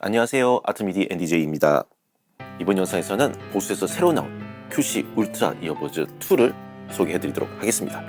안녕하세요, 아트미디 NDJ입니다. 이번 영상에서는 보스에서 새로 나온 QC 울트라 이어버즈 2를 소개해드리도록 하겠습니다.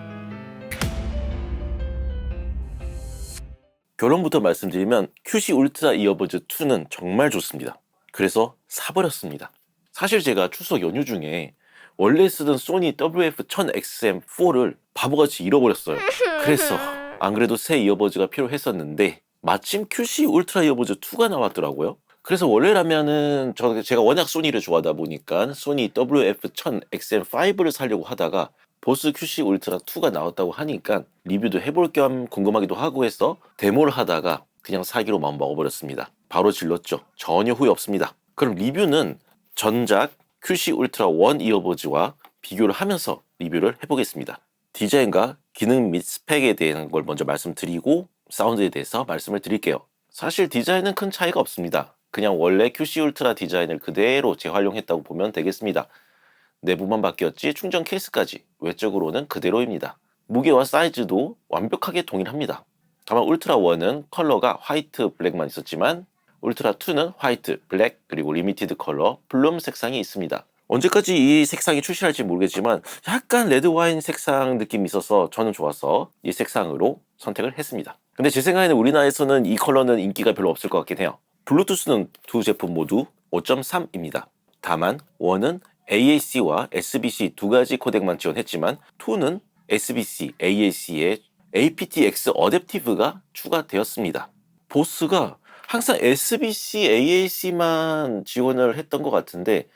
결론부터 말씀드리면 QC 울트라 이어버즈 2는 정말 좋습니다. 그래서 사버렸습니다. 사실 제가 추석 연휴 중에 원래 쓰던 소니 WF-1000XM4를 바보같이 잃어버렸어요. 그래서 안 그래도 새 이어버즈가 필요했었는데 마침 QC 울트라 이어버즈 2가 나왔더라고요. 그래서 원래라면은 제가 워낙 소니를 좋아하다 보니까 소니 WF-1000XM5를 사려고 하다가 보스 QC 울트라 2가 나왔다고 하니까 리뷰도 해볼 겸 궁금하기도 하고 해서 데모를 하다가 그냥 사기로 마음 먹어버렸습니다. 바로 질렀죠. 전혀 후회 없습니다. 그럼 리뷰는 전작 QC 울트라 1 이어버즈와 비교를 하면서 리뷰를 해보겠습니다. 디자인과 기능 및 스펙에 대한 걸 먼저 말씀드리고 사운드에 대해서 말씀을 드릴게요. 사실 디자인은 큰 차이가 없습니다. 그냥 원래 QC 울트라 디자인을 그대로 재활용했다고 보면 되겠습니다. 내부만 바뀌었지 충전 케이스까지 외적으로는 그대로입니다. 무게와 사이즈도 완벽하게 동일합니다. 다만 울트라 1은 컬러가 화이트, 블랙만 있었지만 울트라 2는 화이트, 블랙, 그리고 리미티드 컬러, 플룸 색상이 있습니다. 언제까지 이 색상이 출시할지 모르겠지만 약간 레드 와인 색상 느낌이 있어서 저는 좋아서 이 색상으로 선택을 했습니다. 근데 제 생각에는 우리나라에서는 이 컬러는 인기가 별로 없을 것 같긴 해요. 블루투스는 두 제품 모두 5.3입니다. 다만 1은 AAC와 SBC 두 가지 코덱만 지원했지만 2는 SBC, AAC에 aptX 어댑티브가 추가되었습니다. 보스가 항상 SBC, AAC만 지원을 했던 것 같은데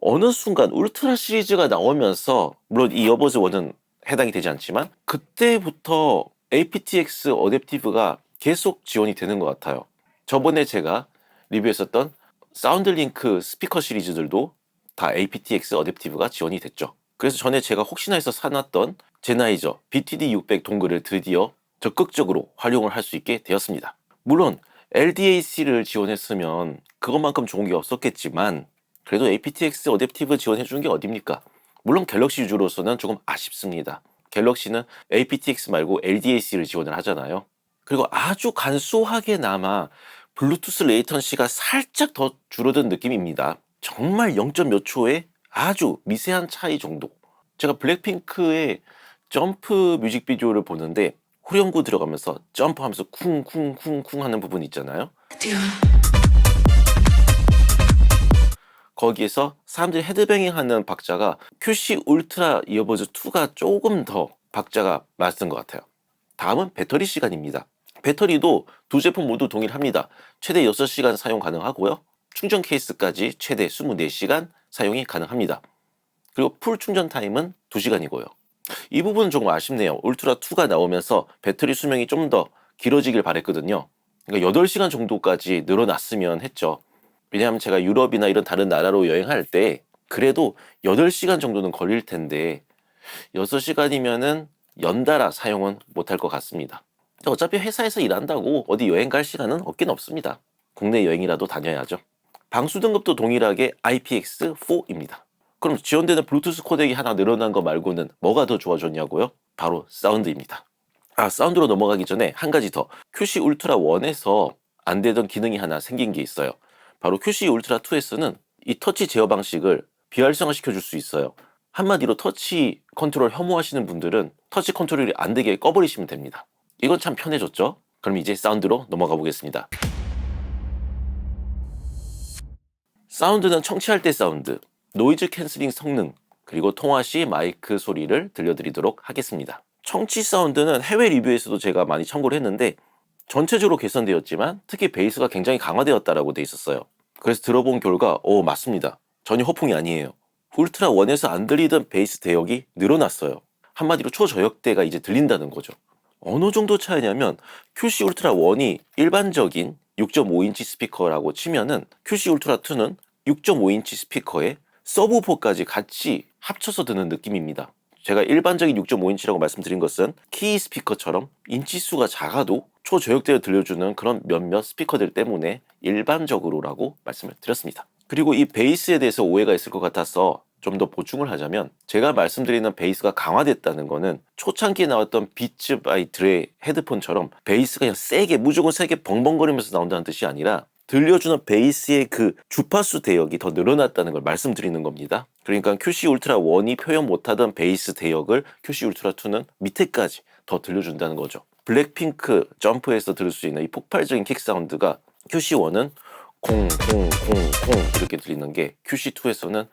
어느 순간 울트라 시리즈가 나오면서 물론 이 이어버즈 1은 해당이 되지 않지만 그때부터 aptX 어댑티브가 계속 지원이 되는 것 같아요. 저번에 제가 리뷰했었던 사운드링크 스피커 시리즈들도 다 aptX 어댑티브가 지원이 됐죠. 그래서 전에 제가 혹시나 해서 사놨던 제나이저 BTD600 동글을 드디어 적극적으로 활용을 할 수 있게 되었습니다. 물론 LDAC를 지원했으면 그것만큼 좋은 게 없었겠지만 그래도 aptX 어댑티브 지원해주는 게 어딥니까? 물론 갤럭시 유저로서는 조금 아쉽습니다. 갤럭시는 aptX 말고 LDAC를 지원을 하잖아요. 그리고 아주 간소하게나마 블루투스 레이턴시가 살짝 더 줄어든 느낌입니다. 정말 0. 몇 초의 아주 미세한 차이 정도. 제가 블랙핑크의 점프 뮤직비디오를 보는데 후렴구 들어가면서 점프하면서 쿵쿵쿵쿵 하는 부분 있잖아요. 거기에서 사람들이 헤드뱅잉 하는 박자가 QC 울트라 이어버즈 2가 조금 더 박자가 맞은 것 같아요. 다음은 배터리 시간입니다. 배터리도 두 제품 모두 동일합니다. 최대 6시간 사용 가능하고요. 충전 케이스까지 최대 24시간 사용이 가능합니다. 그리고 풀 충전 타임은 2시간이고요. 이 부분은 조금 아쉽네요. 울트라 2가 나오면서 배터리 수명이 좀 더 길어지길 바랬거든요. 그러니까 8시간 정도까지 늘어났으면 했죠. 왜냐하면 제가 유럽이나 이런 다른 나라로 여행할 때 그래도 8시간 정도는 걸릴 텐데 6시간이면은 연달아 사용은 못할 것 같습니다. 어차피 회사에서 일한다고 어디 여행 갈 시간은 없긴 없습니다. 국내 여행이라도 다녀야죠. 방수 등급도 동일하게 IPX4입니다. 그럼 지원되는 블루투스 코덱이 하나 늘어난 거 말고는 뭐가 더 좋아졌냐고요? 바로 사운드입니다. 사운드로 넘어가기 전에 한 가지 더. QC 울트라 1에서 안 되던 기능이 하나 생긴 게 있어요. 바로 QC 울트라 2에서는 이 터치 제어 방식을 비활성화 시켜줄 수 있어요. 한마디로 터치 컨트롤 혐오하시는 분들은 터치 컨트롤이 안 되게 꺼버리시면 됩니다. 이건 참 편해졌죠? 그럼 이제 사운드로 넘어가 보겠습니다. 사운드는 청취할 때 사운드, 노이즈 캔슬링 성능, 그리고 통화 시 마이크 소리를 들려드리도록 하겠습니다. 청취 사운드는 해외 리뷰에서도 제가 많이 참고를 했는데 전체적으로 개선되었지만 특히 베이스가 굉장히 강화되었다라고 돼 있었어요. 그래서 들어본 결과 맞습니다. 전혀 허풍이 아니에요. 울트라 1에서 안 들리던 베이스 대역이 늘어났어요. 한마디로 초저역대가 이제 들린다는 거죠. 어느 정도 차이냐면 QC 울트라 1이 일반적인 6.5인치 스피커라고 치면은 QC 울트라 2는 6.5인치 스피커에 서브우퍼까지 같이 합쳐서 듣는 느낌입니다. 제가 일반적인 6.5인치라고 말씀드린 것은 키 스피커처럼 인치수가 작아도 초저역대를 들려주는 그런 몇몇 스피커들 때문에 일반적으로라고 말씀을 드렸습니다. 그리고 이 베이스에 대해서 오해가 있을 것 같아서 좀 더 보충을 하자면 제가 말씀드리는 베이스가 강화됐다는 거는 초창기에 나왔던 비츠 바이 드레 헤드폰처럼 베이스가 그냥 세게 무조건 세게 벙벙거리면서 나온다는 뜻이 아니라 들려주는 베이스의 그 주파수 대역이 더 늘어났다는 걸 말씀드리는 겁니다. 그러니까 QC 울트라 1이 표현 못하던 베이스 대역을 QC 울트라 2는 밑에까지 더 들려준다는 거죠. 블랙핑크 점프에서 들을 수 있는 이 폭발적인 킥 사운드가 QC1은 콩콩콩콩 이렇게 들리는 게 QC2에서는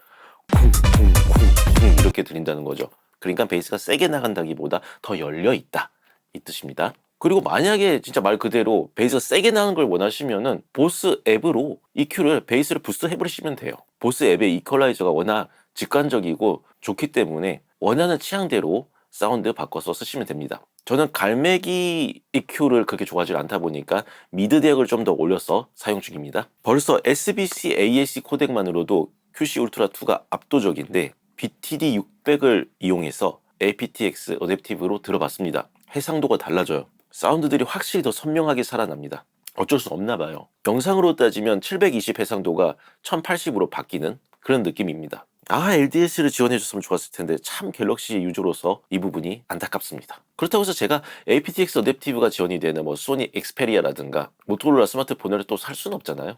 쿵쿵쿵쿵 이렇게 들린다는 거죠. 그러니까 베이스가 세게 나간다기보다 더 열려 있다 이 뜻입니다. 그리고 만약에 진짜 말 그대로 베이스가 세게 나는 걸 원하시면은 보스 앱으로 EQ를 베이스를 부스트 해버리시면 돼요. 보스 앱의 이퀄라이저가 워낙 직관적이고 좋기 때문에 원하는 취향대로 사운드 바꿔서 쓰시면 됩니다. 저는 갈매기 EQ를 그렇게 좋아하지 않다 보니까 미드 대역을 좀 더 올려서 사용 중입니다. 벌써 SBC AAC 코덱만으로도 QC 울트라 2가 압도적인데 BTD 600을 이용해서 aptX 어댑티브로 들어봤습니다. 해상도가 달라져요. 사운드들이 확실히 더 선명하게 살아납니다. 어쩔 수 없나 봐요. 영상으로 따지면 720 해상도가 1080으로 바뀌는 그런 느낌입니다. LDS를 지원해줬으면 좋았을 텐데 참 갤럭시 유저로서 이 부분이 안타깝습니다. 그렇다고 해서 제가 aptX 어댑티브가 지원이 되는 소니 엑스페리아라든가 모토로라 스마트폰을 또 살 수는 없잖아요.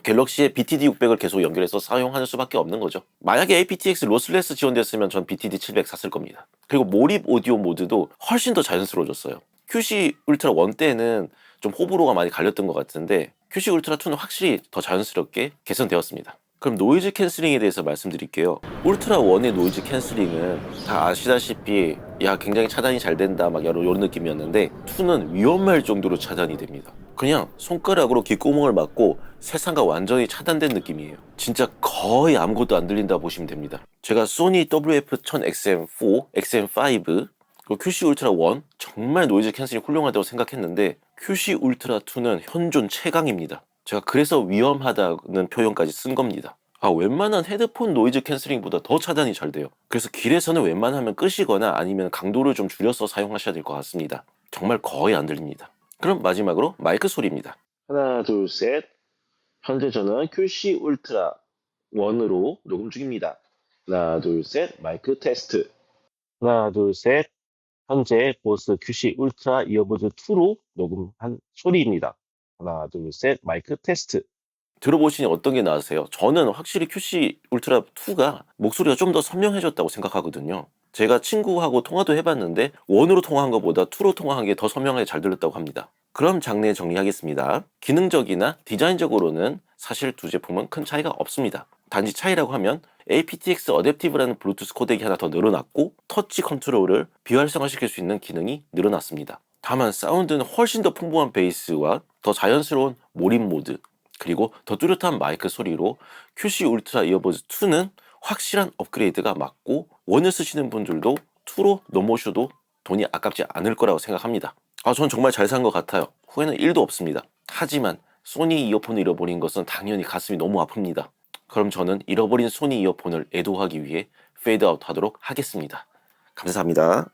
갤럭시의 BTD 600을 계속 연결해서 사용하는 수밖에 없는 거죠. 만약에 aptX 로스레스 지원됐으면 전 BTD 700 샀을 겁니다. 그리고 몰입 오디오 모드도 훨씬 더 자연스러워졌어요. QC 울트라 1 때는 좀 호불호가 많이 갈렸던 것 같은데 QC 울트라 2는 확실히 더 자연스럽게 개선되었습니다. 그럼 노이즈 캔슬링에 대해서 말씀드릴게요. 울트라 1의 노이즈 캔슬링은 다 아시다시피 굉장히 차단이 잘 된다 이런 느낌이었는데 2는 위험할 정도로 차단이 됩니다. 그냥 손가락으로 귓구멍을 막고 세상과 완전히 차단된 느낌이에요. 진짜 거의 아무것도 안 들린다 보시면 됩니다. 제가 소니 WF-1000XM4, XM5 그리고 QC 울트라 1 정말 노이즈 캔슬링 훌륭하다고 생각했는데 QC 울트라 2는 현존 최강입니다. 제가 그래서 위험하다는 표현까지 쓴 겁니다. 웬만한 헤드폰 노이즈 캔슬링보다 더 차단이 잘 돼요. 그래서 길에서는 웬만하면 끄시거나 아니면 강도를 좀 줄여서 사용하셔야 될 것 같습니다. 정말 거의 안 들립니다. 그럼 마지막으로 마이크 소리입니다. 하나, 둘, 셋. 현재 저는 QC 울트라 1으로 녹음 중입니다. 하나, 둘, 셋. 마이크 테스트. 하나, 둘, 셋. 현재 보스 QC 울트라 이어버즈 2로 녹음한 소리입니다. 하나, 둘, 셋. 마이크 테스트. 들어보시니 어떤 게 나으세요? 저는 확실히 QC 울트라 2가 목소리가 좀 더 선명해졌다고 생각하거든요. 제가 친구하고 통화도 해봤는데 1으로 통화한 것보다 2로 통화한 게 더 선명하게 잘 들렸다고 합니다. 그럼 장내 정리하겠습니다. 기능적이나 디자인적으로는 사실 두 제품은 큰 차이가 없습니다. 단지 차이라고 하면 aptX 어댑티브라는 블루투스 코덱이 하나 더 늘어났고 터치 컨트롤을 비활성화시킬 수 있는 기능이 늘어났습니다. 다만 사운드는 훨씬 더 풍부한 베이스와 더 자연스러운 몰입 모드 그리고 더 뚜렷한 마이크 소리로 QC 울트라 이어버즈 2는 확실한 업그레이드가 맞고 1을 쓰시는 분들도 2로 넘어오셔도 돈이 아깝지 않을 거라고 생각합니다. 전 정말 잘 산 것 같아요. 후회는 1도 없습니다. 하지만 소니 이어폰을 잃어버린 것은 당연히 가슴이 너무 아픕니다. 그럼 저는 잃어버린 소니 이어폰을 애도하기 위해 페이드아웃 하도록 하겠습니다. 감사합니다.